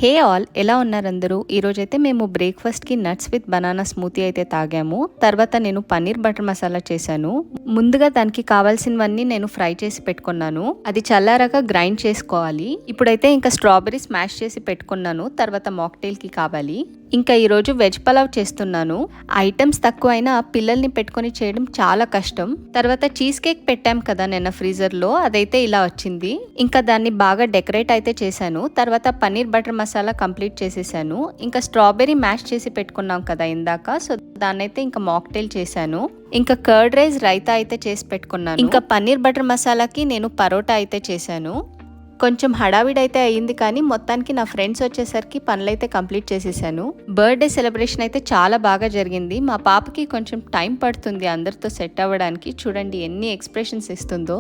Hey all, ఎలా ఉన్నారు అందరూ? ఈరోజైతే మేము బ్రేక్ఫాస్ట్కి నట్స్ విత్ బనానా స్మూతీ అయితే తాగాము. తర్వాత నేను పన్నీర్ బటర్ మసాలా చేశాను. ముందుగా దానికి కావాల్సినవన్నీ నేను ఫ్రై చేసి పెట్టుకున్నాను. అది చల్లారాక గ్రైండ్ చేసుకోవాలి. ఇప్పుడైతే ఇంకా స్ట్రాబెర్రీ స్మాష్ చేసి పెట్టుకున్నాను. తర్వాత మాక్టైల్కి కావాలి. ఇంకా ఈరోజు వెజ్ పలావ్ చేస్తున్నాను. ఐటమ్స్ తక్కువైనా పిల్లల్ని పెట్టుకొని చేయడం చాలా కష్టం. తర్వాత చీజ్ కేక్ పెట్టాం కదా నిన్న ఫ్రీజర్లో, అదైతే ఇలా వచ్చింది. ఇంకా దాన్ని బాగా డెకరేట్ అయితే చేశాను. తర్వాత పన్నీర్ బటర్ మసాలా కంప్లీట్ చేసేసాను. ఇంకా స్ట్రాబెర్రీ మ్యాష్ చేసి పెట్టుకున్నాం కదా ఇందాక, సో దాన్నైతే ఇంకా మాక్టైల్ చేశాను. ఇంకా కర్డ్ రైస్ రైతా అయితే చేసి పెట్టుకున్నాను. ఇంకా పన్నీర్ బటర్ మసాలాకి నేను పరోటా అయితే చేశాను. కొంచెం హడావిడైతే అయ్యింది, కానీ మొత్తానికి నా ఫ్రెండ్స్ వచ్చేసరికి పనులైతే కంప్లీట్ చేసేసాను. బర్త్డే సెలబ్రేషన్ అయితే చాలా బాగా జరిగింది. మా పాపకి కొంచెం టైం పడుతుంది అందరితో సెట్ అవ్వడానికి. చూడండి ఎన్ని ఎక్స్ప్రెషన్స్ ఇస్తుందో.